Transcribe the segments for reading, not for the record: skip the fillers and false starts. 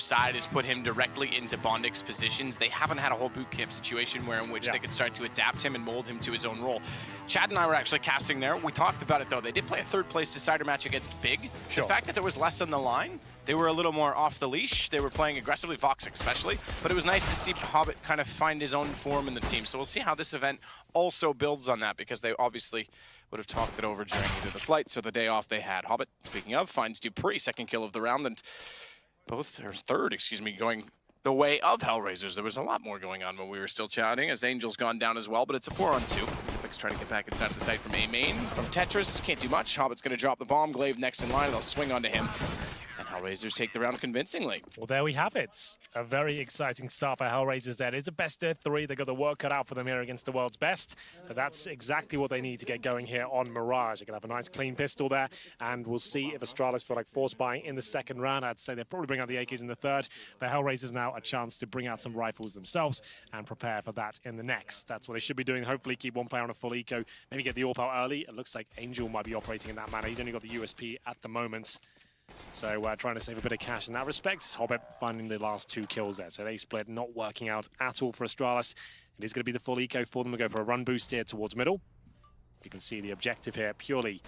side has put him directly into Bondik's positions. They haven't had a whole boot camp situation where in which they could start to adapt him and mold him to his own role. Chad and I were actually casting there. We talked about it though. They did play a third place decider match against Big. The fact that there was less on the line, they were a little more off the leash. They were playing aggressively, ViCi especially, but it was nice to see Hobbit kind of find his own form in the team. So we'll see how this event also builds on that, because they obviously would have talked it over during either the flights or the day off they had. Hobbit, speaking of, finds Dupree, second kill of the round, and third, going the way of HellRaisers. There was a lot more going on when we were still chatting, as Angel's gone down as well, but it's a 4-on-2. Typic's trying to get back inside of the site from A main. From Tetris, can't do much. Hobbit's going to drop the bomb. Glaive next in line, they'll swing onto him. And HellRaisers take the round convincingly. Well, there we have it. A very exciting start for HellRaisers there. It is a best of 3. They've got the work cut out for them here against the world's best. But that's exactly what they need to get going here on Mirage. They're going to have a nice clean pistol there. And we'll see if Astralis feel like force buying in the second round. I'd say they'll probably bring out the AKs in the third. But HellRaisers now a chance to bring out some rifles themselves and prepare for that in the next. That's what they should be doing. Hopefully keep one player on a full eco. Maybe get the AWP out early. It looks like Angel might be operating in that manner. He's only got the USP at the moment. So trying to save a bit of cash in that respect. Hobbit finding the last 2 kills there. So they split, not working out at all for Astralis. It is going to be the full eco for them. We'll go for a run boost here towards middle. You can see the objective here purely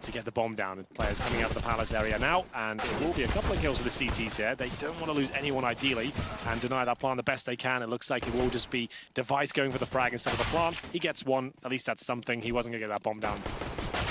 to get the bomb down. And players coming out of the palace area now. And it will be a couple of kills for the CTs here. They don't want to lose anyone ideally and deny that plan the best they can. It looks like it will just be Device going for the frag instead of the plant. He gets one. At least that's something. He wasn't going to get that bomb down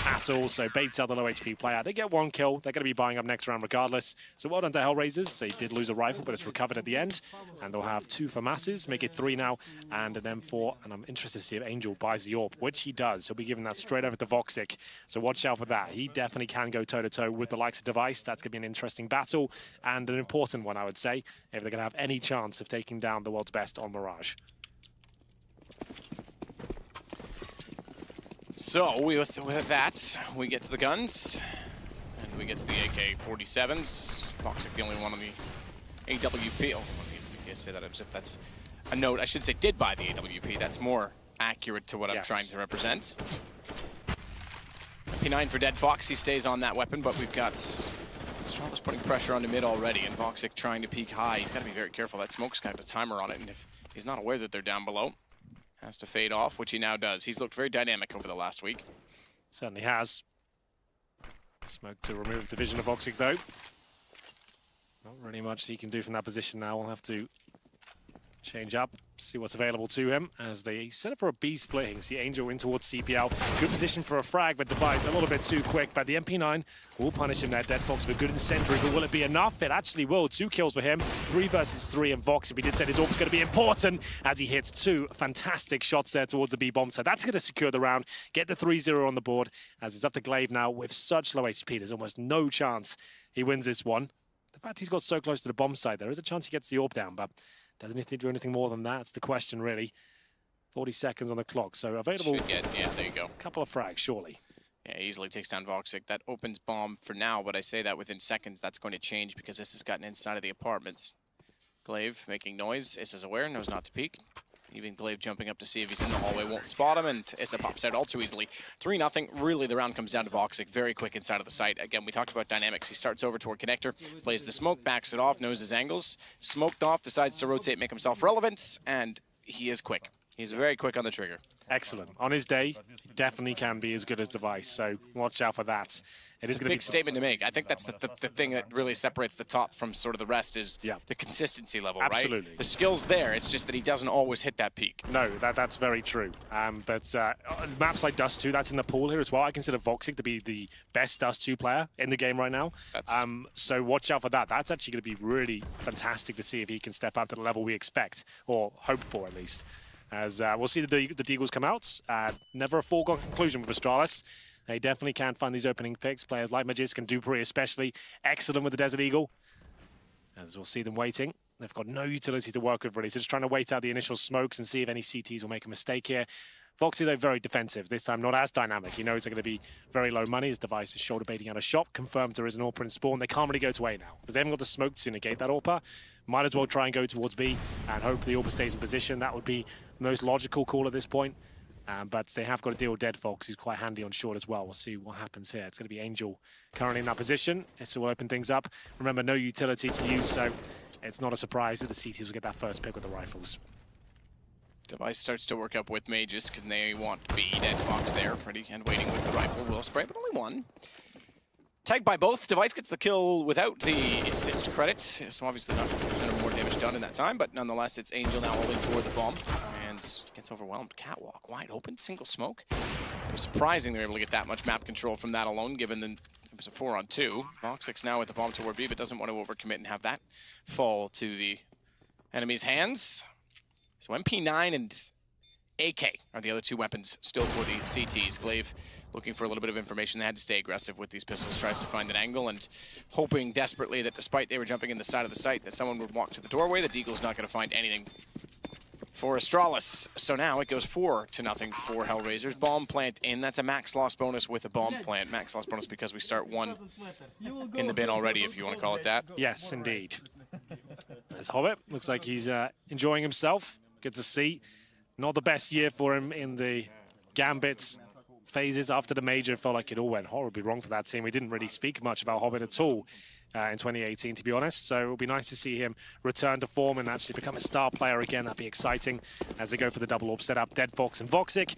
at all, so baits out the low HP player. They get 1 kill. They're going to be buying up next round regardless. So well done to HellRaisers. They did lose a rifle, but it's recovered at the end. And they'll have 2 for masses, make it 3 now, and then 4. And I'm interested to see if Angel buys the AWP, which he does. He'll be giving that straight over to ViCi. So watch out for that. He definitely can go toe-to-toe with the likes of Device. That's going to be an interesting battle, and an important one, I would say, if they're going to have any chance of taking down the world's best on Mirage. So with that, we get to the guns, and we get to the AK-47s. ViCi the only one on the AWP. Oh, I say that as if that's a note. I should say did buy the AWP. That's more accurate to what I'm trying to represent. P9 for dead Fox. He stays on that weapon, but we've got Astralis putting pressure on the mid already, and ViCi trying to peek high. He's got to be very careful. That smoke's got a timer on it, and if he's not aware that they're down below, has to fade off, which he now does. He's looked very dynamic over the last week. Certainly has. Smoke to remove the vision of ViCi though. Not really much he can do from that position now. We'll have to change up, see what's available to him as they set up for a B split. You can see Angel in towards CPL. Good position for a frag, but divides a little bit too quick. But the MP9 will punish him there. Dead Fox with good incendiary, but will it be enough? It actually will. 2 kills for him. 3 versus 3, and ViCi, we did say his AWP's going to be important as he hits 2 fantastic shots there towards the B bomb. So that's going to secure the round, get the 3-0 on the board, as it's up to Glaive now with such low HP. There's almost no chance he wins this one. The fact he's got so close to the bomb site, there is a chance he gets the AWP down, but doesn't need to do anything more than that. That's the question, really. 40 seconds on the clock, so available. Should get, yeah, there you go. A couple of frags, surely. Yeah, easily takes down ViCi. That opens bomb for now, but I say that within seconds, that's going to change because this has gotten inside of the apartments. Glaive making noise. Is aware, knows not to peek. Even Glaive jumping up to see if he's in the hallway, won't spot him, and Issa pops out all too easily. 3-0. Really, the round comes down to ViCi. Very quick inside of the site. Again, we talked about dynamics. He starts over toward connector, plays the smoke, backs it off, knows his angles. Smoked off, decides to rotate, make himself relevant, and he is quick. He's very quick on the trigger. Excellent. On his day, he definitely can be as good as Device, so watch out for that. It is going to be a big statement to make. I think that's the thing that really separates the top from sort of the rest is the consistency level, Absolutely. Right? The skill's there. It's just that he doesn't always hit that peak. No, that's very true. But maps like Dust 2, that's in the pool here as well. I consider ViCi to be the best Dust 2 player in the game right now. So watch out for that. That's actually going to be really fantastic to see if he can step up to the level we expect, or hope for at least. As we'll see the Deagles come out. Never a foregone conclusion with Astralis. They definitely can find these opening picks. Players like Magisk and Dupree especially, excellent with the Desert Eagle. As we'll see them waiting. They've got no utility to work with really, so just trying to wait out the initial smokes and see if any CTs will make a mistake here. ViCi, though, very defensive. This time, not as dynamic. He knows they're going to be very low money. His Device is shoulder baiting out a shot. Confirmed there is an AWP in spawn. They can't really go to A now because they haven't got the smoke to negate that AWP. Might as well try and go towards B and hope the AWP stays in position. That would be the most logical call at this point. But they have got to deal with dead Fox, who's quite handy on short as well. We'll see what happens here. It's going to be Angel currently in that position. Issa will open things up. Remember, no utility to use, so it's not a surprise that the CTs will get that first pick with the rifles. Device starts to work up with Mages because they want to be Dead Fox there, ready and waiting with the rifle. Will spray, but only one. Tagged by both. Device gets the kill without the assist credit, so obviously not 50% or more damage done in that time, but nonetheless, it's Angel now holding toward the bomb and gets overwhelmed. Catwalk, wide open, single smoke. It was surprising they were able to get that much map control from that alone, given the it was a 4-on-2. Voxic now with the bomb toward B, but doesn't want to overcommit and have that fall to the enemy's hands. So MP9 and AK are the other two weapons still for the CTs. Glaive looking for a little bit of information. They had to stay aggressive with these pistols, tries to find an angle and hoping desperately that despite they were jumping in the side of the site that someone would walk to the doorway. The Deagle's not going to find anything for Astralis. So now it goes 4-0 for HellRaisers. Bomb plant in. That's a max loss bonus with a bomb plant. Max loss bonus because we start one in the bin already, if you want to call it that. Yes, indeed. There's Hobbit. Looks like he's enjoying himself. Good to see. Not the best year for him in the Gambits phases after the major. Felt like it all went horribly wrong for that team. We didn't really speak much about Hobbit at all in 2018, to be honest. So it'll be nice to see him return to form and actually become a star player again. That'd be exciting as they go for the double orb setup. Dead Fox and Voxic.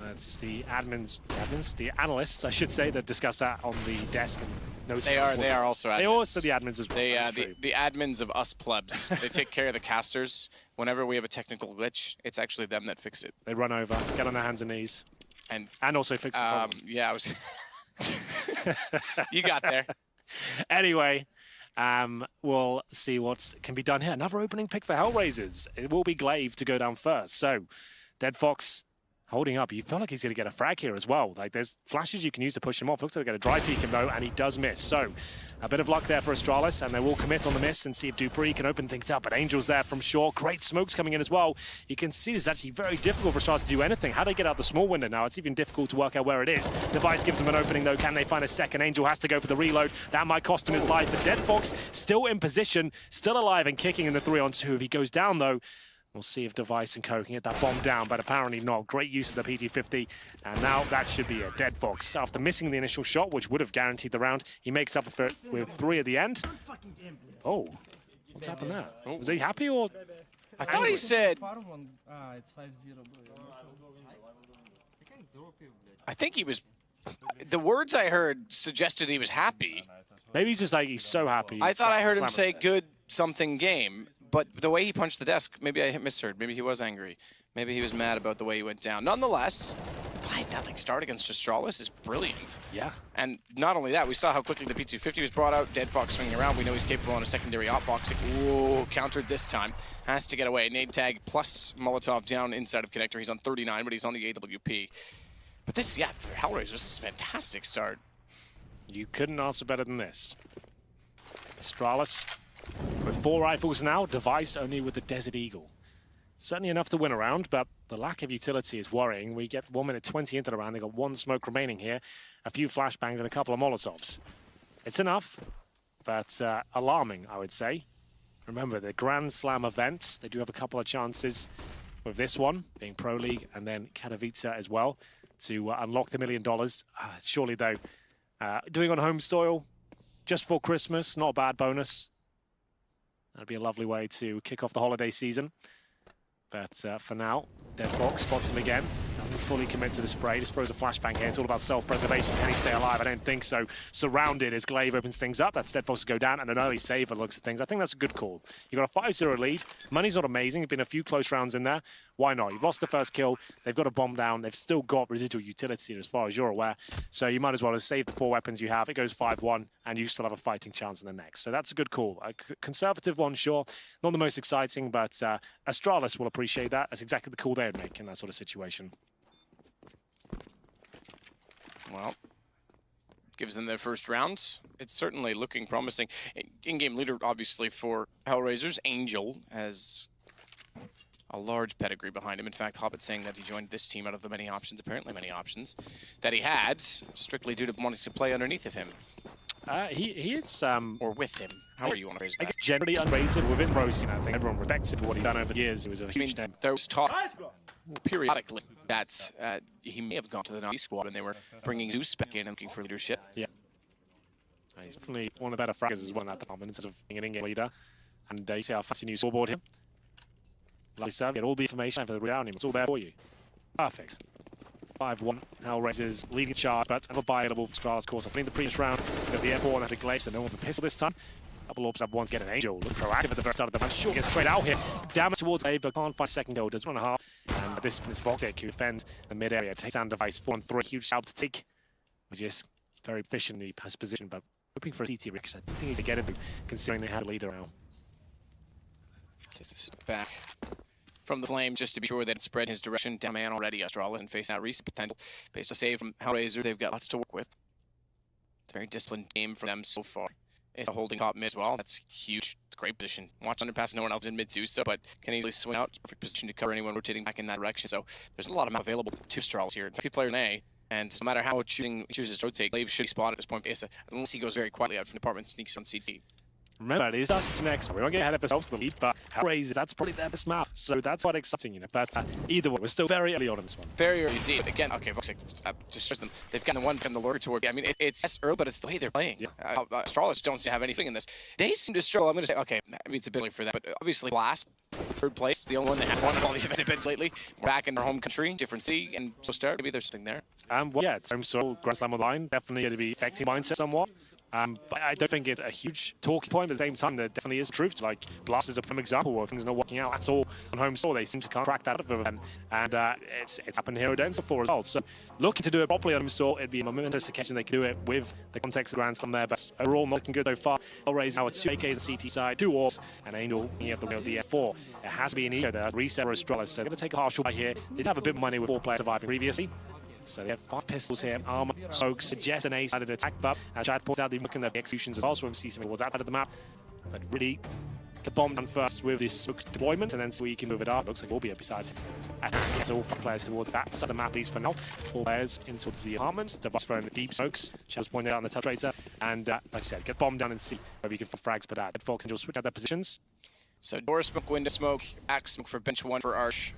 That's the the analysts, I should say, that discuss that on the desk. And they are also admins. They are also the admins as well. The admins of us plebs. They take care of the casters. Whenever we have a technical glitch, it's actually them that fix it. They run over, get on their hands and knees, and also fix the problem. Yeah, I was. You got there. Anyway, we'll see what can be done here. Another opening pick for HellRaisers. It will be Glaive to go down first. So, Dead Fox holding up. You feel like he's going to get a frag here as well. Like, there's flashes you can use to push him off. Looks like they're going to dry peek him, though, and he does miss. So, a bit of luck there for Astralis, and they will commit on the miss and see if Dupree can open things up. But Angel's there from shore. Great smokes coming in as well. You can see it's actually very difficult for Astralis to do anything. How do they get out the small window now? It's even difficult to work out where it is. Device gives them an opening, though. Can they find a second? Angel has to go for the reload. That might cost him his life. But Dead Fox still in position, still alive and kicking in the 3-on-2. If he goes down, though, we'll see if Device and Co can get that bomb down, but apparently not. Great use of the PT-50, and now that should be a Dead Fox. After missing the initial shot, which would have guaranteed the round, he makes up for it with 3 at the end. Oh, what's happened there? Was he happy or? I thought he said. I think he was. The words I heard suggested he was happy. Maybe he's just like, he's so happy. I thought I heard him say good something game. But the way he punched the desk, maybe I misheard. Maybe he was angry. Maybe he was mad about the way he went down. Nonetheless, 5-0 start against Astralis is brilliant. Yeah. And not only that, we saw how quickly the P250 was brought out. Dead Fox swinging around. We know he's capable on a secondary op boxing. Whoa, countered this time. Has to get away. Nade tag plus Molotov down inside of connector. He's on 39, but he's on the AWP. But this, yeah, for HellRaisers, this is a fantastic start. You couldn't answer better than this. Astralis with 4 rifles now, Device only with the Desert Eagle. Certainly enough to win a round, but the lack of utility is worrying. We get 1 minute 20 into the round. They've got 1 smoke remaining here, a few flashbangs and a couple of Molotovs. It's enough, but alarming, I would say. Remember, the Grand Slam events, they do have a couple of chances with this one, being Pro League, and then Katowice as well, to unlock the $1 million. Surely, though, doing on home soil, just for Christmas, not a bad bonus. That'd be a lovely way to kick off the holiday season. But for now, Dead Fox spots him again. Doesn't fully commit to the spray. Just throws a flashbang here. It's all about self-preservation. Can he stay alive? I don't think so. Surrounded as Glaive opens things up. That's Dead Fox to go down and an early save at looks at things. I think that's a good call. You got a 5-0 lead. Money's not amazing. There's been a few close rounds in there. Why not? You've lost the first kill. They've got a bomb down. They've still got residual utility as far as you're aware. So you might as well have saved the 4 weapons you have. It goes 5-1 and you still have a fighting chance in the next. So that's a good call. A conservative one, sure. Not the most exciting, but Astralis will appreciate that. That's exactly the call they would make in that sort of situation. Well, gives them their first round. It's certainly looking promising. In-game leader, obviously, for HellRaisers. Angel has a large pedigree behind him. In fact, Hobbit saying that he joined this team out of the many options, apparently many options, that he had, strictly due to wanting to play underneath of him. He is... or with him. However you want to phrase that. I guess generally underrated within Pro Scene. I think everyone respects him for what he's done over the years. He was a huge name. There was talk periodically that he may have gone to the Nazi squad when they were bringing Zeus back in and looking for leadership. Yeah. He's definitely one of the better fraggers as well at the moment in terms of being an in-game leader. And you see our fancy new scoreboard here. Lovely stuff. Get all the information for the real name. It's all there for you. Perfect. 5-1. HellRaisers leading charge, but have a buy available for Astralis, of course. I think the previous round, we got the airborne and the glaive, so no one with a pistol this time. Couple orbs up once, get an angel. Look proactive at the first start of the match. Sure gets straight out here. Damage towards glaive, but can't find second goal. Does 1.5. And this is ViCi who defends the mid area. Takes down device 4-3. Huge shout to take, which is very efficient in the pass position, but hoping for a CT reaction. I think he's to get it, considering they had a lead around. Just back from the flame just to be sure that it spread his direction. Down man already, Astralis, and face that recent potential. Based a save from HellRaiser, they've got lots to work with. Very disciplined game for them so far. It's a holding top mid as well. That's huge. It's a great position. Watch underpass, no one else in mid do so, but can easily swing out. Perfect position to cover anyone rotating back in that direction. So there's a lot of map available to Astralis here. 2 players in A, and no matter how chooses to rotate, glaive should be spotted at this point, unless he goes very quietly out from the apartment and sneaks on CT. Remember, it is us next. We won't get ahead of ourselves to the lead, but HellRaisers, that's probably their best map. So that's quite exciting, you know. But either way, we're still very early on in this one. Very early indeed. Again, okay, ViCi just them. They've gotten one from the lure toward. I mean, it's early, but it's the way they're playing. Yeah. Astralis don't seem to have anything in this. They seem to struggle. I'm going to say, okay, I mean, it's a bit early for that, but obviously last, 3rd place, the only one that have won all the events lately. We're back in their home country, different city, and so start. Maybe there's something there. Well, yeah, it's home soil, Grand Slam online. Definitely going to be affecting mindset somewhat. But I don't think it's a huge talking point, but at the same time, there definitely is truth. Like, Blast is a prime example where things are not working out at all on home soil. They seem to crack that up of them. And it's happened here at Denver for as well. So, looking to do it properly on home soil, it'd be a momentous occasion they could do it with the context of the Grand Slam there. But overall, not looking good so far. HellRaisers now with 2 AKs on CT side, 2 orbs, and Angel you have the wheel the F4. It has to be an ego there, reset for Astralis. So, they're going to take a partial by here. They did have a bit of money with 4 players surviving previously. So they have 5 pistols here, armor, smokes, suggest an A-sided attack, but as Chad pointed out, they're looking at the executions as well, so we see something towards that side of the map. But really, the bomb done first with this smoke deployment, and then so you can move it up. Looks like we'll be up beside. So all 5 players towards that side of the map, at least for now. 4 players in towards the apartments. Device throwing the deep smokes. Chad's pointed out on the touch rater. And like I said, get bomb down and see whether you can find frags for that. Fox and you'll switch out their positions. So door smoke, window smoke, back smoke for bench 1 for Arch.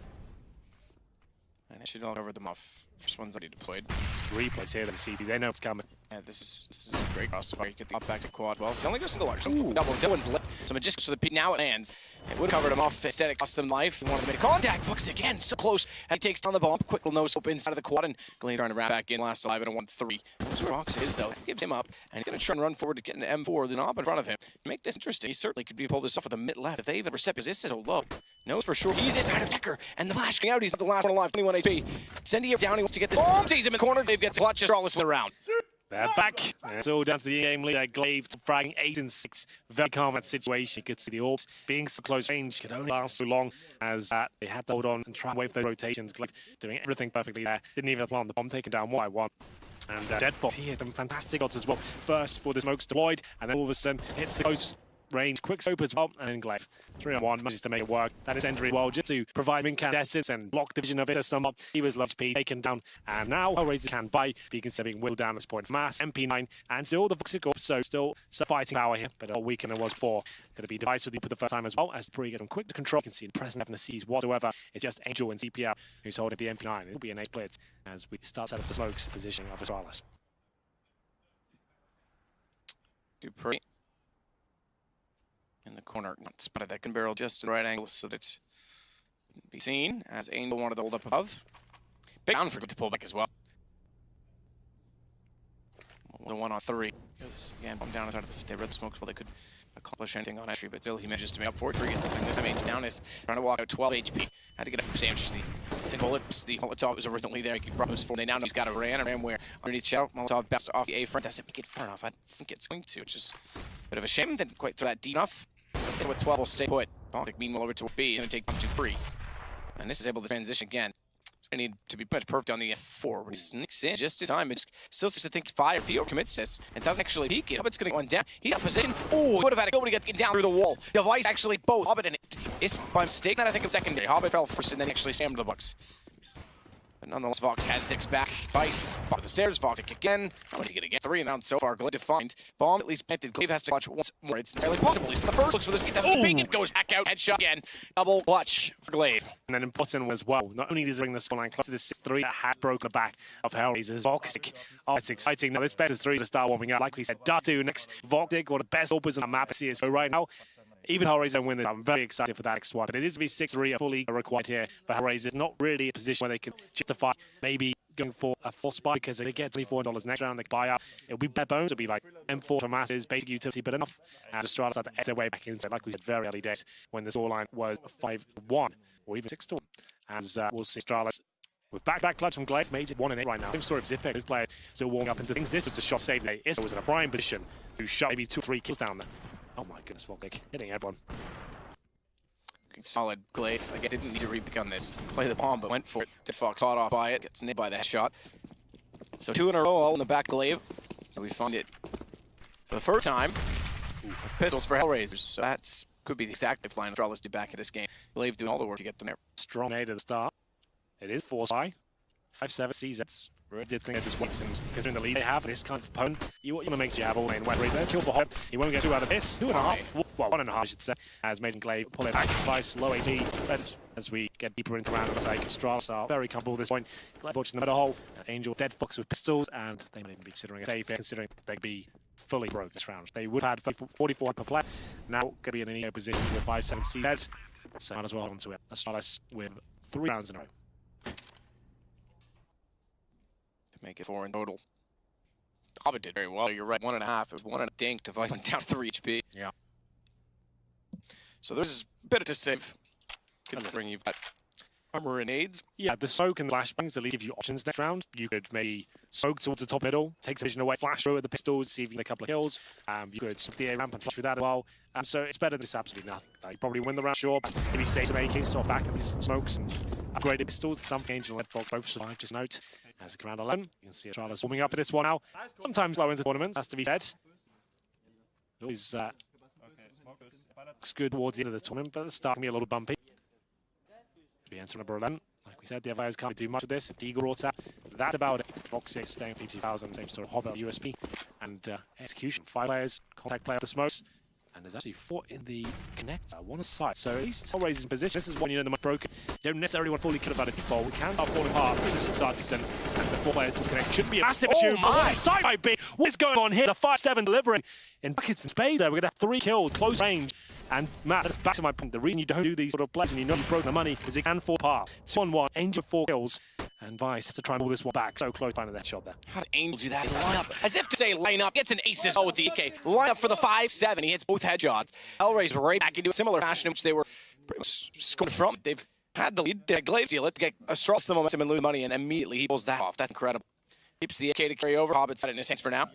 And it should all cover them off. First one's already deployed. 3 plays here to the CTs. They know it's coming. Yeah, this is a great crossfire. You get the up back to quad well. So only goes single arch. Double. Dylan's lit. So Magicians for the peak. Now it lands. It would have covered him off. Instead, it cost them life. He wanted to make contact. ViCi again. So close. And he takes down the bomb. Quick little no scope inside of the quad. And Glaive trying to wrap back in. Last alive in a 1-3. That's where ViCi is, though. He gives him up. And he's going to try and run forward to get an M4. The knob in front of him. To make this interesting, he certainly could be pulled this off with the mid left. If they've ever set position so low. Knows for sure he's inside of Decker. And the flash going out. He's not the last one alive. 21 HP. Sending him down. He wants to get this bomb. Sees him in the corner. Glaive gets clutch. Astralis win around. They're back. It's all down to the game leader. Glaive fragging 8 and 6. Very calm at situation. You could see the orbs being so close range could only last so long as they had to hold on and try and wave those rotations. Glaive doing everything perfectly there. Didn't even plant the bomb, taken down 1 by 1. And Deadbox here, some fantastic odds as well. First for the smokes deployed, and then all of a sudden hits the close range, quick scope as well, and then Glaive 3-on-1 manages to make it work. That is entry well just to provide incandescence and block the vision of it as somewhat. He was low HP taken down, and now HellRaisers can buy, but you can see being willed down at this point. Mass, MP9, and still the ViCi Corp, so still some fighting power here, but all weaker than it was before. Going to be device with you for the first time as well, as Pre get them quick to control. You can see the present having the C's whatsoever. It's just Angel and CPL who's holding the MP9. It'll be an 8 blitz as we start set up the smokes positioning of Astralis. Dupree in the corner, not spotted that gun barrel just in the right angle so that it's be seen as Angel wanted to hold up above. Big down for good to pull back as well. 1-on-3 because again, bomb down inside of the red smokes while they could accomplish anything on entry, but still he manages to make up for it. Three gets something. This image down is trying to walk out 12 HP. Had to get up for Sandwich. The single lips, the Molotov was originally there. He could promise for. They now know he's got a ran where underneath Shadow. Molotov best off the A front. Doesn't make it far enough. I think it's going to, which is a bit of a shame. Didn't quite throw that deep enough. So with 12 will stay put. Baltic meanwhile over to B. Going to take 1-2-3. And this is able to transition again. It's going to need to be much perfect on the F4. When he sneaks in just in time, it still seems to think 5. Theo commits this and doesn't actually peek it. Hobbit's going to go one down. He's out of position. Oh, he would have had to go to get down through the wall. Device actually both. Hobbit and it's by mistake that I think of secondary. Hobbit fell first and then actually slammed the Bucks. But nonetheless, Vox has 6 back. Vice, bottom of the stairs. Vox again. How much he get again? 3 rounds so far. Glaive to find. Bomb at least planted. Glaive has to clutch once more. It's entirely possible. He's the first. Looks for the seat. Doesn't peek. It goes back out. Headshot again. Double clutch for Glaive. And then important as well. Not only does it bring the scoreline close to the 6-3 that had broken the back of HellRaisers. Voxic. Oh, it's exciting. Now, this best is 3 to start warming up. Like we said, Datu next. Voxic, one of the best opens on the map. See it. So right now, even HellRaisers don't win this, I'm very excited for that next one. But it is to be 6-3, a fully required here for HellRaisers. Not really a position where they can justify maybe going for a force buy, because if they get $24 next round, they can buy out. It'll be bare bones. It'll be like M4 for masses, basic utility, but enough. And Astralis had to edge their way back into it, like we said, very early days when the scoreline was 5-1 or even 6-1. As we'll see Astralis with back-to-back clutch from Glaive, made it 1-8 right now. Same story of Zipek, this player still warming up into things. This is a shot save today. ESL was in a prime position who shot maybe 2 or 3 kills down there. Oh my goodness, Volkic hitting everyone. Solid Glaive. Again, didn't need to repick on this. Play the bomb, but went for it. Fox caught off by it, gets nipped by the headshot. So 2 in a row, all in the back Glaive. And we find it for the first time with pistols for HellRaisers. So that could be the exact line Astralis did back in this game. Glaive doing all the work to get them there. Strong A to the start. It is force buy. 5-7 CZs. Really did think it just waits, and considering the lead they have, this kind of opponent, you want to make sure you have all lane wet. There's kill for Hop. He won't get 2 out of this. 2.5. Well, 1.5, I should say. As Maiden Glaive pull it back twice, low AD. But as we get deeper into round, it's like Astralis are very comfortable at this point. Glaive watching the middle hole. Angel dead Fox with pistols, and they might even be considering a safe here, considering they could be fully broke this round. They would have had 44 per player. Now, going to be in an EO position with 5-7 CZ. So might as well hold on to it. Astralis with 3 rounds in a row. Make it 4 in total. Hobbit did very well. You're right, 1.5. It was 1 and a dink to fight down 3 HP. Yeah. So there's a bit to save, considering you've got armor and aids. Yeah, the smoke and the flashbangs at least give you options next round. You could maybe smoke towards the top middle, take the vision away, flash through with the pistols, see if you can get a couple of kills. You could smoke the A ramp and flash through that as well. So it's better than this absolutely nothing. You probably win the round, sure, but maybe save some AKs off back of these smokes and upgraded pistols. Some Angel and Leadfox both survive, just note. As a round 11, you can see Astralis warming up for this one now. Sometimes low into tournaments, has to be said. Always looks good towards the end of the tournament, but the start can be a little bumpy. We enter number 11. Like we said, the Avires can't do much of this. Deagle brought out. That's about it. Fox 6 staying P2000, same sort of Hobbit USP. And execution. 5 players, contact player of the smokes. And there's actually 4 in the connector, 1 aside. So at least HellRaisers in position. This is one, you know, the much broken. You don't necessarily want to fully kill about a default. We can start falling apart. 3-6 Artisan. And the 4 players disconnect. Should be a massive issue. My! Side by B. What is going on here? The 5-7 delivering in buckets and spades there. We're going to have 3 kills, close range. And Matt, that's back to my point. The reason you don't do these sort of plays and you know you've broken the money is it can fall apart. 2-on-1, Angel 4 kills. And ViCi has to try and pull this one back. So close finding that shot there. How did Angel do that? Line up. As if to say line up. Gets an ace as well with the AK. Line up for the 5-7. He hits both headshots. HellRaisers right back into a similar fashion in which they were pretty much scored from. They've had the lead. They Glaive steal it to get Astralis the momentum and lose money, and immediately he pulls that off. That's incredible. Keeps the AK to carry over. Hobbit's had it in his hands for now.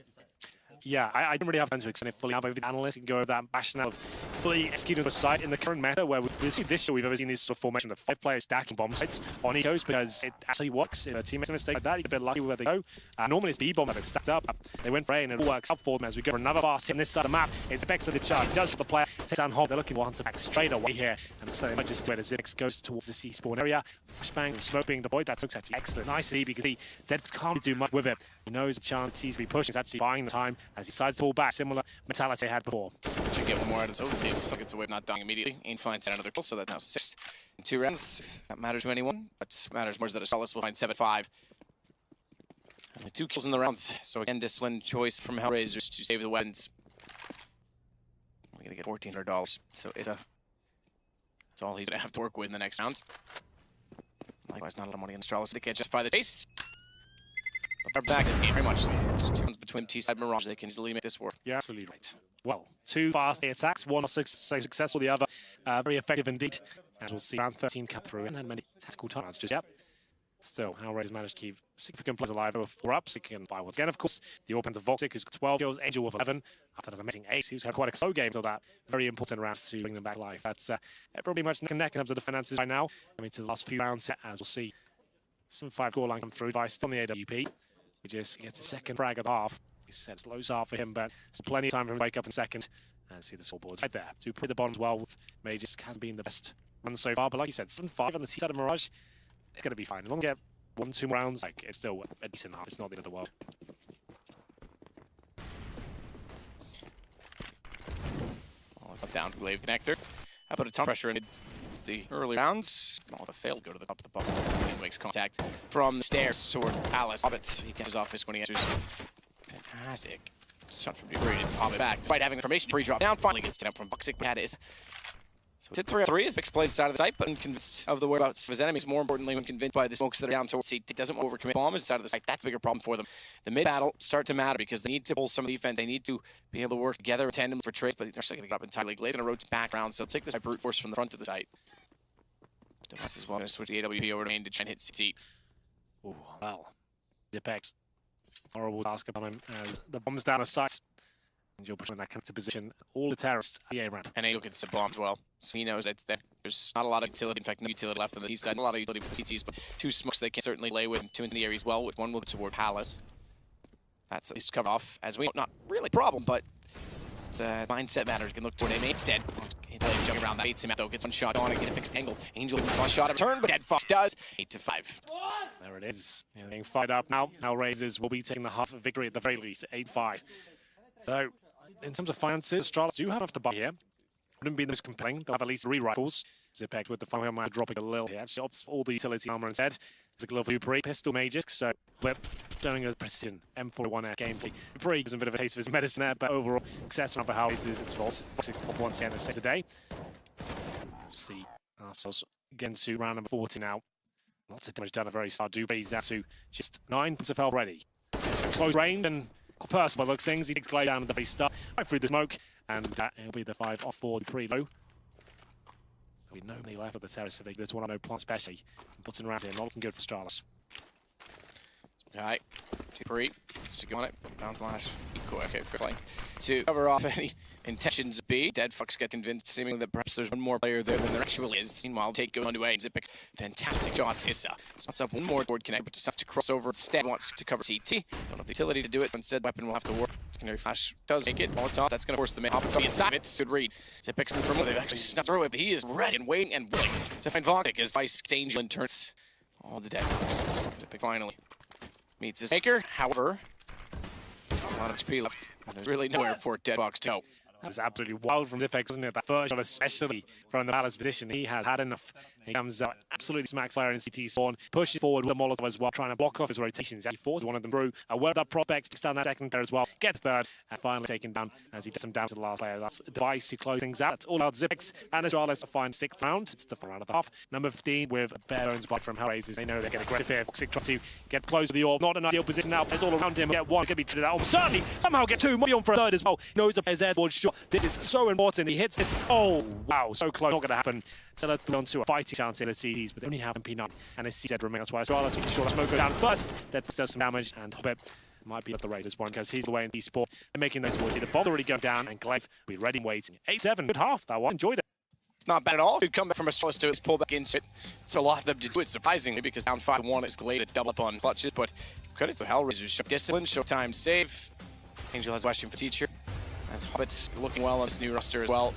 Yeah, I don't really have time to explain it fully now, but the analysts can go over that rationale of fully executing the site in the current meta, where this year we've ever seen this sort of formation of 5 players stacking bomb sites on ecos, because it actually works. If a team makes a mistake like that, you get a bit lucky where they go. Normally it's B-bomb that is stacked up. They went for A and it all works out for them as we go for another fast hit on this side of the map. It's Bex of the charge, does the player, takes down Hob. They're looking to answer back straight away here. And so they might just do it as Zinix goes towards the C spawn area. Flashbang and smoke being deployed. That looks actually excellent. Nicely, because the Dead can't do much with it. He knows the chance he's to be pushing. He's actually buying the time as he decides to pull back. Similar mentality they had before. Should get one more out of his own. Dave still gets away with not dying immediately. Ain finds another kill, so that's now 6 in 2 rounds. If that matters to anyone, but what matters more is that Astralis will find 7-5. Only 2 kills in the rounds, so again, disciplined choice from HellRaisers to save the weapons. We're gonna get $1,400, so that's all he's gonna have to work with in the next round. Likewise, not a lot of money in Astralis. They can't justify the chase. But they're back this game very much. There's 2 rounds between T-side and Mirage. They can easily make this work. You're absolutely right. Well, 2 fast attacks, 1 so successful, the other very effective indeed. And we'll see round 13 cut through and had many tactical timelines just yet. Still, HellRaisers managed to keep significant players alive with 4 ups. He can buy once again, of course. The offense of Voxic, who's got 12 kills, Angel with 11. After that amazing ace, he's had quite a slow game until that very important round to bring them back live. That's pretty much neck and neck in terms of the finances right now. I mean, to the last few rounds, as we'll see. Some 5 goal line come through. ViCi still on the AWP. He just gets a second frag of half. He said it's low start for him, but there's plenty of time for him to wake up in second. And see the scoreboards right there. To put the bond well with Mages hasn't been the best run so far, but like you said, 7-5 on the T-side of Mirage, it's going to be fine. As long as you get 1-2 more rounds, like, it's still a decent half. It's not the end of the world. Oh, it's down Glaive connector. How about a ton of pressure in it? It's the early rounds. Oh, the fail go to the top of the box. He makes contact from the stairs toward Alice. Hobbit, he catches off this when he enters. Fantastic Shot from Degree to pop it back. Despite having information, pre-drop down, finally gets it up from ViCi. Had is. So it's 3-on-3 as ViCi plays side of the site, but unconvinced of the whereabouts of his enemies. More importantly, when convinced by the smokes that are down towards CT, doesn't want to overcommit bomb side of the site. That's a bigger problem for them. The mid battle starts to matter because they need to pull some defense. They need to be able to work together in tandem for trades, but they're still going to get up entirely late and rotate back around. So take this by brute force from the front of the site. Device as well. Going to switch the AWP over to main to try and hit CT. Oh, wow. Zipex. Horrible task upon him as the bomb's down the sight. Angel pushing that counter position. All the terrorists at the A ramp. And Angel gets the bomb as well, so he knows it's there. There's not a lot of utility, in fact, no utility left on the east side. Not a lot of utility for CTs, but two smokes they can certainly lay with, two into the area as well, with one will toward Palace. That's at least covered off, as we know, not really a problem, but it's a mindset matter. You can look toward him instead. Jumping around that baits him out though, gets one shot on it, gets a fixed angle. Angel with one shot of return, but Dead Fox does. 8-5. There it is. Being fired up now. HellRaisers will be taking the half of victory at the very least, 8-5. So, in terms of finances, Astralis do have enough to buy here. Wouldn't be the most compelling. They'll have at least 3 rifles. Zipex with the final man dropping a little here. She opts for all the utility armor instead. There's a glove for Dupree, pistol Magic, so Whip doing a precision M41 gameplay. Dupree gives a bit of a taste of his medicine there, but overall, success for HellRaisers, it's false. Fox once again the today. Let's see ourselves again to round number 40 now. Lots of damage done at the very start. Dupree's down to just 9 points of health already. It's close range and personal by looks things. He takes Glade down at the very start, right through the smoke, and it'll be the 5 off 4 Dupree low. There'll be nobody left at the terrace, so there's one on no plant especially. Button around here, not looking good for Astralis. Alright, Dupree, let's stick on it. Down flash. Cool, okay, fair play. To cover off any intentions of B, Dead Fox get convinced seemingly that perhaps there's one more player there than there actually is. Meanwhile, take go underway. Zipex, fantastic shot. Tissa spots up one more board connect, but decides to cross over instead. Wants to cover CT. Don't have the utility to do it, so instead weapon will have to work. Secondary flash does make it. On top, that's going to force the mid. Hop inside it. Good read. Zipex from where they've actually snuffed through it, but he is ready and waiting and willing to find ViCi as ViCi Angel and turns all the Dead Fox. Zipex finally meets his maker. However, a lot of HP left. There's really nowhere for Dead Fox to go. That was absolutely wild from Zipex, wasn't it? That first shot, especially from the Palace position, he has had enough. He comes out, absolutely smacks fire in CT spawn, pushes forward with a Molotov as well, trying to block off his rotations. He forces one of them through. A word up prospect, takes down that second player as well, gets third, and finally taken down as he does him down to the last player. That's Device to close things out. That's all out Zipex, and Astralis to find 6th round. It's the round of the half. Number 15 with a bare bones bite from HellRaisers. They know they're getting aggressive here. Foxic trying to get close to the orb. Not an ideal position now. It's all around him. Get one, could be treated out. Certainly, somehow get 2. Might be on for a 3rd as well. He knows the player's airborne shot. This is so important. He hits this. Oh, wow. So close. Not going to happen. Sell onto a fighting chance in the CDs, but they only have MP9 and a CZ remaining. That's why Astralis making sure that smoke go down first. That does some damage, and Hobbit might be at the Raiders one because he's the way in eSport. They're making those towards you. The bomb already going down, and Glaive will be ready and waiting. 8-7. Good half. That one. Enjoyed it. It's not bad at all. Good comeback from Astralis to pull back into it. It's a lot of them to do it, surprisingly, because down 5-1, it's Glade to double up on clutches, but credit to HellRaisers. Show discipline, show time save. Angel has a question for Teacher. As Hobbit's looking well on his new roster as well.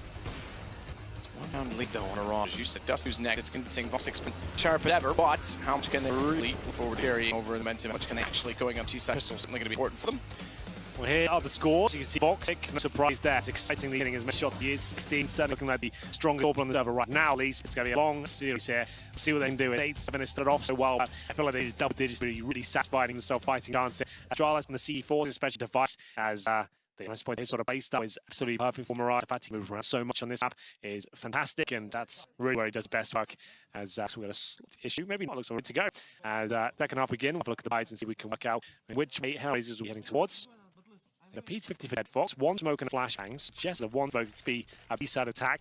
One round lead though on a raw. As you said, Dust who's next. It's convincing ViCi's been sharp as ever, but how much can they really move forward carrying over the momentum? How much can they actually going up T-side pistol? Certainly going to be important for them. Well, here are the scores. You can see Voxic, no surprise there. It's excitingly hitting as many shots. He is 16, certainly looking like the strongest orb on the server right now, at least. It's going to be a long series here. We'll see what they can do. At 8-7, it started off so well. I feel like they did double digits, really satisfying themselves fighting chance. Astralis and the C4s, especially Device, as the nice point, his sort of play style is absolutely perfect for Mirage. The fact he moves around so much on this map is fantastic, and that's really where he does best work. As we've got a issue, maybe not looks ready to go. As second half begin, we'll have a look at the bites and see if we can work out which way HellRaisers we're heading towards. A P50 for Dead Fox, 1 smoke and a flash hangs. Just a 1 smoke be a B-side attack.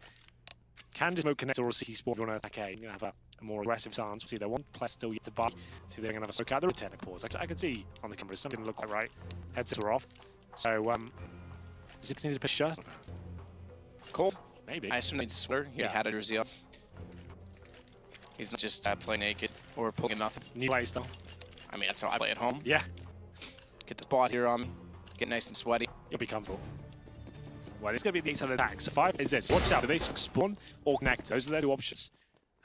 Can just smoke connect or CT spawn if you want to attack A. You're going to have a more aggressive stance. See, there 1 plus still yet to buy. See if they're going to have a smoke out. There are technicals. I can see on the camera something didn't look quite right. Headsets are off. So, Zips needed to push shirt. Cool. Maybe. I assume they'd swear he had a jersey up. He's not just playing naked or pulling nothing. New play style. I mean, that's how I play at home. Yeah. Get the bot here on me. Get nice and sweaty. You'll be comfortable. Well, it's going to be the 8 attack. So 5 is this. Watch out. Do they spawn or connect? Those are their 2 options.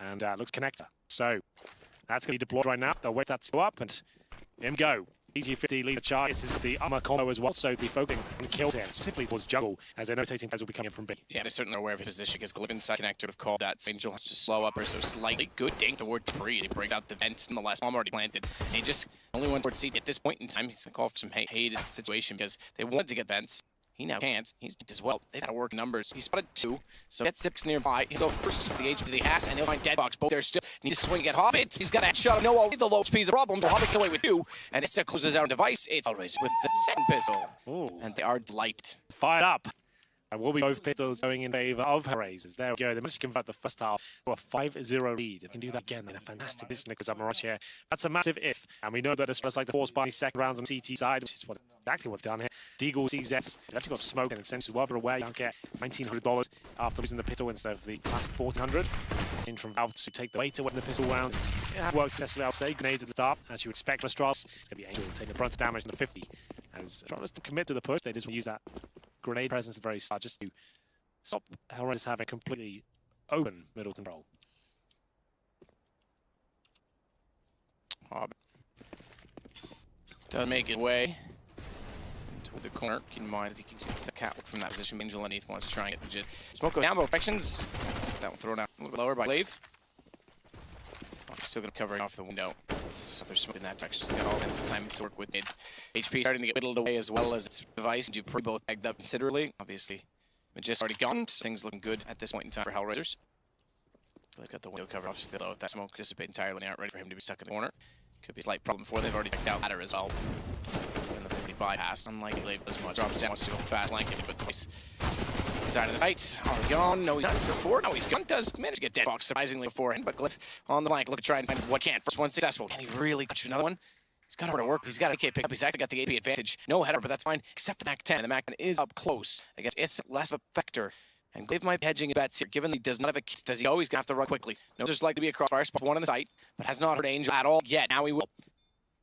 And looks connector. So that's going to be deployed right now. They'll wait that to go up and him go. EG50 lead the chart. This is the armor combo as well, so the focusing on kills here, specifically towards jungle, as they're notating players will be coming in from B. Yeah, they're certainly aware of his position because Gliv inside connector have called that. Angel has to slow up or so slightly. Good dink toward Tree. They break out the vent nonetheless. Bomb already planted. And he just only one towards C at this point in time. He's going to call for some hated situation because they wanted to get vents. He now can't. He's as well. They've got to work numbers. He spotted 2, so get 6 nearby. He'll go first for the HP he has, and he'll find Deadbox. Both there still. Need to swing at Hobbit. He's got a shot. No, the low HP is a problem. So Hobbit away with 2, and it closes out device. It's always with the second pistol. Ooh. And they are delighted. Fired up. And will be both pistols going in favor of HellRaisers. There we go. They managed to convert the first half to a 5-0 lead. They can do that again in a fantastic position because I'm Mirage here. That's a massive if. And we know that it's just like the force by second rounds on the CT side, which is exactly what's done here. Deagle, CZs, they've actually got smoke and sense whoever away. You don't get $1,900 after losing the pistol instead of the classic $1,400. In from Valve to take the weight away in the pistol round. It worked successfully, I'll say. Grenades at the start, as you expect from Astralis. It's going to be Angel taking the brunt of damage in the 50. As Astralis to commit to the push, they just want to use that grenade presence at the very start just to stop HellRaisers having completely open middle control. Hobbit does make it way into the corner. Keep in mind that he can see the catwalk from that position. Angel underneath wants to try and get legit. Smoke goes down both directions. That one thrown out a little bit lower by Glaive. Still going to cover it off the window. There's smoke in that direction. Just got all kinds of time to work with it. HP starting to get whittled away as well as its device. And Dupree both bagged up considerably. Obviously, Magist already gone. So things looking good at this point in time for HellRaisers. They've got the window covered off still though. If that smoke dissipate entirely, they aren't ready for him to be stuck in the corner. Could be a slight problem for they've already picked out ladder as well. And they've already bypassed. Unlike Glaive as much. Drops down, wants to go fast, flanking it, but twice. Inside of the sight. Already gone. No, he's not still forward. No, he's gone. Does manage to get Deadbox surprisingly beforehand, but Glyph on the flank. Look to try and find what can. First one successful. Can he really catch another one? He's got to work. He's got a AK pick up. He's actually got the AP advantage. No header, but that's fine. Except for the Mac 10. And the Mac 10 is up close. I guess it's less of a vector. And Glaive might be hedging his bets here, given he does not have a kit. Does he always have to run quickly? No, there's likely to be a crossfire. Spot one on the site, but has not heard Angel at all yet. Now he will.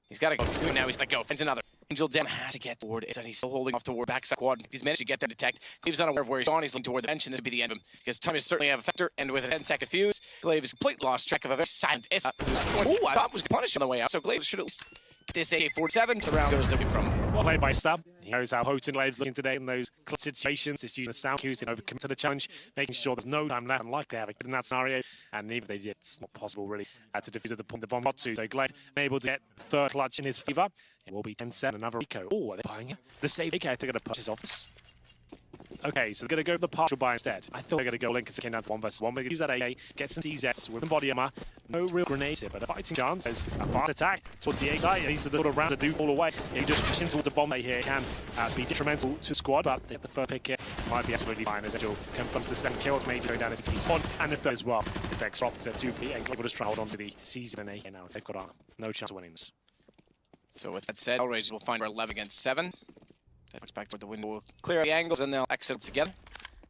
He's got to go. He's doing now. He's got to go. Finds another. Angel down has to get forward. And he's still holding off toward backside quad. He's managed to get there to detect. Glaive's not aware of where he's on. He's looking toward the bench, and this will be the end of him. Because time is certainly have a factor, and with a 10-second fuse, Glaive is completely lost track of a very silent Issa. Oh, I thought was punished on the way out. So Glaive should at least get this AK-47. The round goes away from. Well played by Stab. He knows how potent Glaive's looking today in those clutch situations. He's using the sound cues and overcommit to the challenge, making sure there's no time left. Unlikely to have a kid in that scenario, and even they did, it's not possible really to defuse the point the bomb got to. So Glaive able to get third clutch in his favor. It will be 10-7, another Rico. Oh, are they buying it? The save AK, I think they're going to purchase off this. Okay, so they're going to go for the partial buy instead. I thought they're going to go Link and came down to 1 versus 1. But they use that AK, get some CZs with body armor. No real grenades here, but a fighting chance. There's a fast attack towards the A side. These are the sort of rounds that do fall away. If you just push into the bomb here, can be detrimental to the squad, but they have the first pick here. Might be absolutely fine as Angel confirms the second kill. It's maybe going down as T-spawn, and the third as well. The Vex dropped to 2P, and Glaive will just try to hold on to the CZ and AK now. They've got no chance of winning this. So with that said, HellRaisers will find our 11 against 7. Looks back toward the window, will clear the angles, and they'll exit together.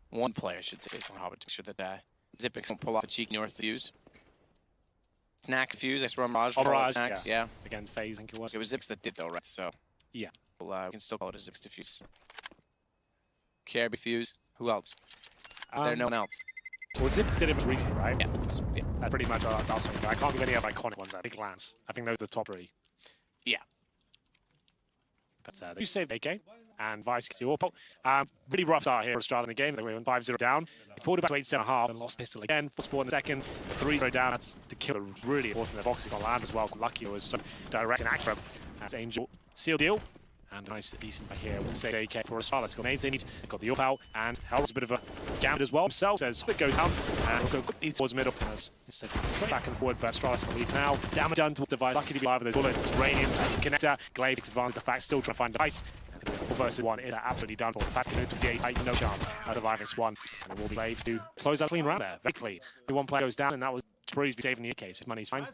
One player should say from Hobbit to make sure that Zipix don't pull off a cheek north fuse. Snack fuse, I swear Mirage. Snacks, yeah. Again, phase, I think it was. It was Zips that did though, right? So yeah, we can still call it a Zips diffuse. Kirby fuse. Who else? Is there no one else? Well, Zips did it most recently, right? Yeah. That's pretty much that's something. I can't give any other iconic ones at a glance. I think those are the top 3. Yeah. But you saved AK and ViCi Orpol. Really rough start here for Astralis in the game. They went 5-0 down. They pulled it back to 8-7.5 and lost pistol again. Full sport in the second. 3-0 down. That's the killer. Really important. The boxing on land as well. Lucky it was so direct and accurate. That's Angel. Seal deal. And a nice, decent back here with the save AK for Astralis. Got nades they need. They've got the Orpol. And HellRaisers a bit of a gambit as well. Himself says it goes down. And we'll go quickly towards the middle. Instead of back and forward, but Astralis can leave now. Damage done to the device. Lucky to be alive with those bullets. It's raining. It's a connector. Glaive takes advantage of the fact. Still trying to find device. 4 versus 1 is absolutely done for. Fast can into the A, no chance of surviving this one. And it will be Glaive to close out clean round there. Very clean. Only one player goes down, and that was Breeze saving the AK, so money's fine.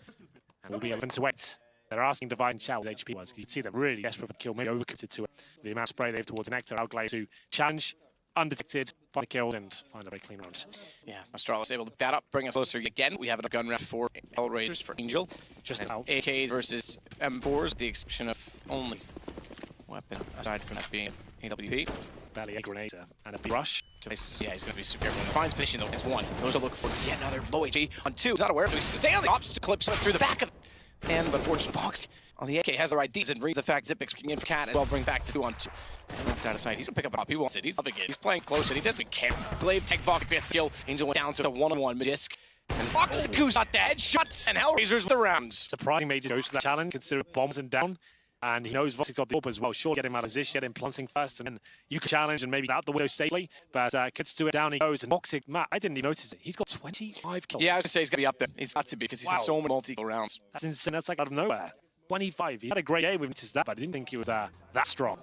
And we'll be 11-8. They're asking Divide and Chow what HP was. You can see they're really desperate for the kill, maybe overcommitted to it. The amount of spray they have towards Nectar, out Glaive to challenge, undetected, find a kill, and find a very clean round. Yeah, Astralis able to pick that up, bring us closer again. We have a gun ref for HellRaisers for Angel. Just out. AKs versus M4s, the exception of only weapon, aside from that being AWP. Barely a grenade and a big rush. Yeah, he's going to be super careful. Finds position though, it's 1. Goes to look for yet another low HP on 2. He's not aware, so he's staying on the ops to clip something through the back of and but fortunately, Fox on the AK has the right decent read the fact Zipix kicking in for Cat as well brings back to 2 on 2. Inside of sight, he's gonna pick up a pop. He wants it. He's loving it. He's playing close and he doesn't care. Glaive tech Vok gets the kill. Angel went down to the 1-on-1 disc. And Foxaku's got the headshots and HellRaisers with the rounds. Surprising Major goes to that challenge, considering bombs and down. And he knows Voxi's got the up as well. Sure, get him out of position, get him planting first, and then you can challenge and maybe out the window safely. But gets to it, down he goes. And Voxi, Matt, I didn't even notice it. He's got 25 kills. Yeah, I was gonna say he's gonna be up there. He's got to be because he's had so many multi-kill rounds. That's insane. That's like out of nowhere. 25. He had a great game. We've noticed that, but I didn't think he was that strong.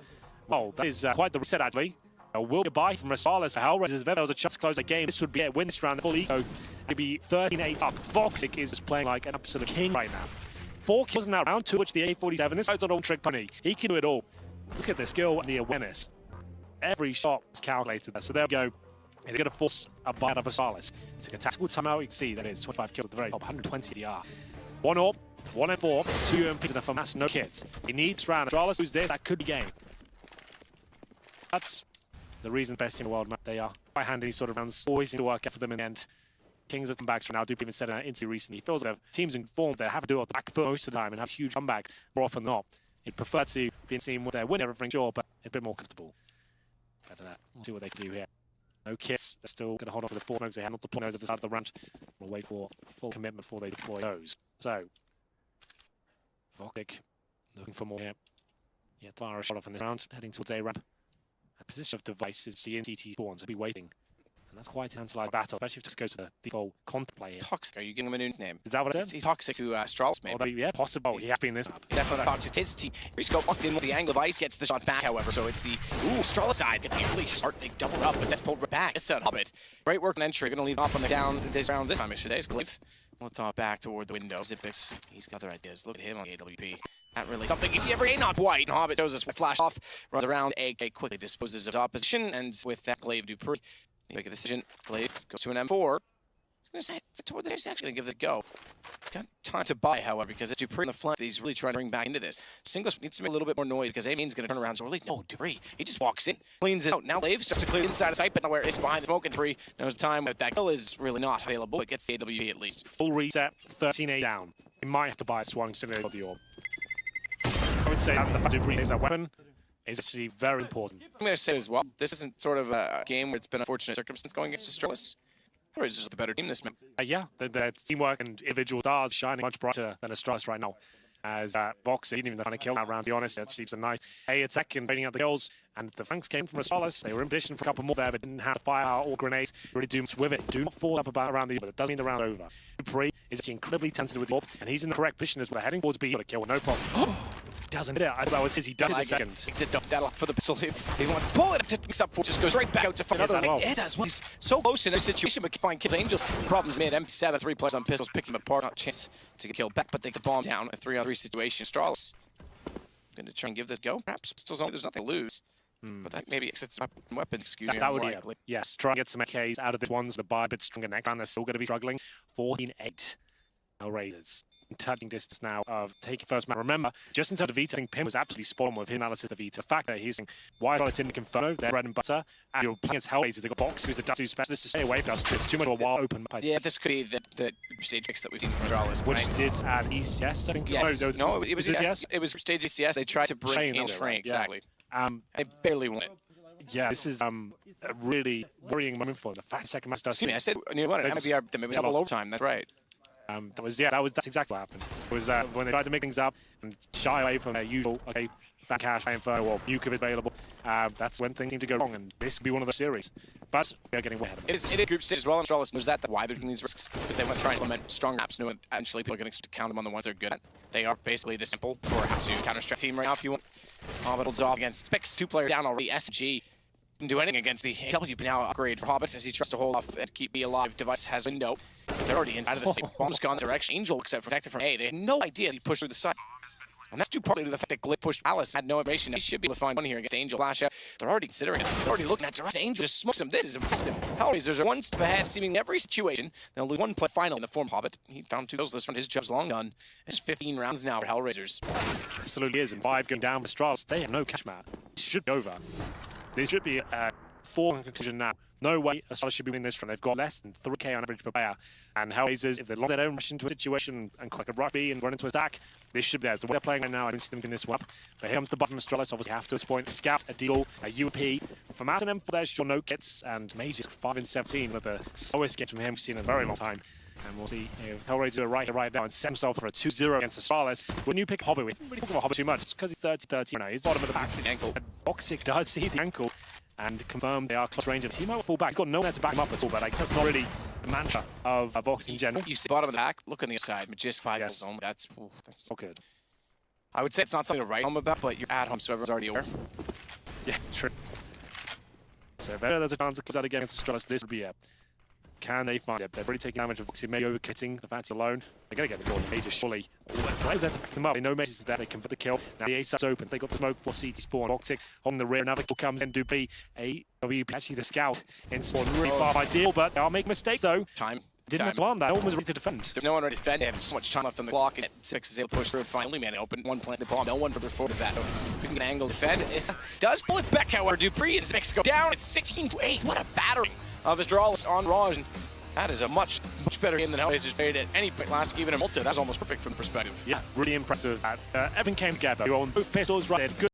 Well, that is quite the reset, actually. A will goodbye from Astralis for HellRaisers. If there was a chance to close the game, this would be a win this round. Full ego. It'd be 13-8 up. Voxic is just playing like an absolute king right now. 4 kills in that round, 2 which the A47. This guy's not all trick pony. He can do it all. Look at the skill and the awareness. Every shot is calculated there. So there we go. They're going to force a bite out of Astralis. Took a tactical timeout. You can see that it's 25 kills at the very top, 120 DR. 1 up, 1 and 4, 2 UMPs and a FAMAS, no kits. He needs round. Astralis lose this, that could be game. That's the reason the best team in the world, they are. Quite handy these sort of rounds. Always seem to work out for them in the end. Kings have come back right now. Dupe even said in that interview recently. He feels like teams in form that have to do it at the back foot most of the time and have huge comeback more often than not. He'd prefer to be in a team where they win everything, sure, but a bit more comfortable. I don't know. We'll see what they can do here. No kits. They're still going to hold on to the 4 smokes they have, not deploy those at the side of the ramp. We'll wait for full commitment before they deploy those. So, Voxic looking for more here. Yeah, fire a shot off in this round, heading towards A ramp. A position of device is the INTZ spawns. He'll be waiting. And that's quite an tantalizing battle, especially if it just goes to the default contemplate here. Toxic, are you giving him a new nickname? Is that what it is? He's toxic to Astralis, maybe. Although, yeah, possible. He has been this map. Definitely toxic to his team. Rescope walked in with the angle of ice, gets the shot back, however. So it's the Astralis side. Get the early start. They double up, but that's pulled right back. It's a Hobbit. Great work on entry. Gonna leave off on the down this round this time, I should say. Glaive. We'll top back toward the window. Zipix, he's got the ideas. Look at him on the AWP. Not really something you see every day, not white. And Hobbit shows us a flash off, runs around, AK quickly disposes of opposition, and with that, Glaive Dupree. Make a decision. Glaive goes to an M4. I was going to say, he's actually going to give this a go. Got time to buy, however, because it's Dupree on the flank that he's really trying to bring back into this. Singles needs to make a little bit more noise because Amin's going to turn around. So really, no, Dupree. He just walks in, cleans it out. Now Glaive starts to clear inside of sight, but nowhere is behind the smoke, and Dupree knows the time that that kill is really not available. It gets the AWP at least. Full reset, 13-8 down. He might have to buy a Swan similar to the orb. I would say that the fact that Dupree takes that weapon is actually very important. I'm going to say as well, this isn't sort of a game where it's been a fortunate circumstance going against Astralis. Or is this the better team this man? Yeah, the teamwork and individual stars shining much brighter than Astralis right now. As Voxic didn't even find a kill that round, to be honest. Actually, it's a nice attack and baiting out the kills. And the flanks came from Astralis. They were in position for a couple more there, but didn't have fire or grenades. Really do much with it. Do not fall up about around the but it doesn't mean the round over. Dupree is actually incredibly talented with the orb, and he's in the correct position as well. Heading towards B, got a kill, no problem. Doesn't hit it. I thought that was his. He does it in a second. Exit that'll for the pistol. He wants to pull it to mix up. Just goes right back out to find another one. It does. He's so close in a situation, but can find kills. Angels problems made. MT7 3 players on pistols, picking him apart. Not a chance to get killed back, but they get the bomb down. A 3-on-3 situation. Astralis going to try and give this go. Perhaps pistols only. There's nothing to lose. But that maybe exits weapon. Excuse me. That would be it. Yes. Try and get some AKs out of the ones. The buy a bit stronger next round. They're still going to be struggling. 14-8. HellRaisers. Touching distance now of taking first map. Remember, just in terms of ViCi, I think Pim was absolutely spot on with his analysis of ViCi. The fact that he's saying, why is it in Inferno, their bread and butter, and you're playing against HellRaisers, they've got Box, who's a Dust 2 specialist, to stay away from Dust. It's too much of a wild open map. Yeah, this could be the stage mix that we've seen from Astralis. Which did at ECS, I think. Yes. No, it was ECS. It was stage ECS. They tried to bring in train, exactly. They barely won it. Yeah, this is a really worrying moment for the second match. Excuse me, I said, you know what, MiBR, it was double overtime, that's right. That's exactly what happened. It was when they tried to make things up and shy away from their usual, back hash, Inferno, or Nuke if available, that's when things seem to go wrong, and this could be one of the series. But they're getting way ahead of it. It is group stage as well, and Astralis knows that why they're doing these risks, because they want to try and implement strong maps, knowing eventually people are going to count them on the ones they're good at. They are basically the simple for how to counter-strike team right now if you want. Hobbit holds off against Specs, 2 players down already. SG didn't do anything against the AW, now upgrade for Hobbit as he tries to hold off and keep me alive. Device has window. They're already inside of the same bomb's gone direction. Angel looks out protected from A. They had no idea he pushed through the side. And that's due partly to the fact that Glaive pushed Alice, had no information. He should be able to find one here against Angel. Flash out. They're already considering this. They're already looking at direct. Angel just smokes him. This is impressive. HellRaisers are one step ahead, seemingly every situation. They'll lose one play final in the form Hobbit. He found 2 kills this one. His job's long done. It's 15 rounds now for HellRaisers. Absolutely is. And 5 going down for Astralis. They have no cash map. This should be over. This should be a foregone conclusion now No way Astralis should be winning this run. They've got less than 3k on average per player. And HellRaisers, if they don't rush into a situation and like a rush B and run into attack, this should be theirs. The way they're playing right now, I don't see them getting this one up. But here comes the button from Astralis. Obviously have to this point. Scout, a deal, a UP. From out and M4, there's your no kits. And Mage is 5 in 17, one of the slowest games from him we've seen in a very long time. And we'll see if HellRaisers are right here right now and set himself for a 2-0 against Astralis. When you pick Hobby, we haven't really talked about Hobby too much. It's because he's 30-30 now. He's bottom of the pack. Ankle. Voxic does see the ankle and confirm they are close range. And he might fall back. He's got no one there to back him up at all, but like, that's not really the mantra of Vox in general. You see bottom of the pack, look on the side, just 5 Yes. home. That's so good. I would say it's not something to write home about, but you're at home, so everyone's already aware. Yeah, true. So if there's a chance to close out again against Astralis, this would be it. Can they find it? They're really taking damage of Voxy, maybe overkitting the Fatty alone. They're going to get the goal. Major surely. All the players have to back them up. They know Mage is there. They convert the kill. Now the A side's open. They got the smoke for CT spawn. Voxic on the rear. Another kill comes in. Dupree. AWP. Actually, the scout in spawn. Really far ideal, but they are making mistakes though. Didn't have to plan that. No one was ready to defend. There's no one ready to defend. They have so much time left on the clock, and Six is able to push through and find only man open. One plant the bomb. No one further forward to that. Couldn't get an angle to defend. It does pull it back, however. Dupree and Six go down. It's 16-8. What a battering of Astralis on Mirage. That is a much better game than HellRaisers played at any point last, even in Multi. That's almost perfect from the perspective. Yeah, really impressive. Everything came together. You own both pistols right there. Good.